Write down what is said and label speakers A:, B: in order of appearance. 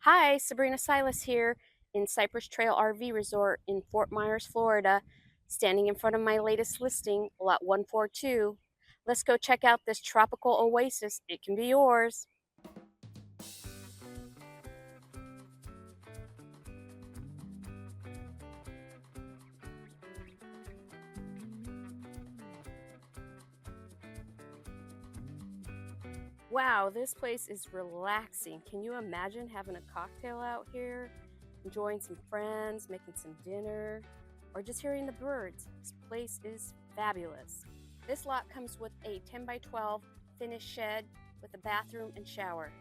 A: Hi, Sabrina Sailas here in Cypress Trail RV Resort in Fort Myers, Florida, standing in front of my latest listing, Lot 142. Let's go check out this tropical oasis. It can be yours. Wow, this place is relaxing. Can you imagine having a cocktail out here, enjoying some friends, making some dinner, or just hearing the birds? This place is fabulous. This lot comes with a 10 by 12 finished shed with a bathroom and shower.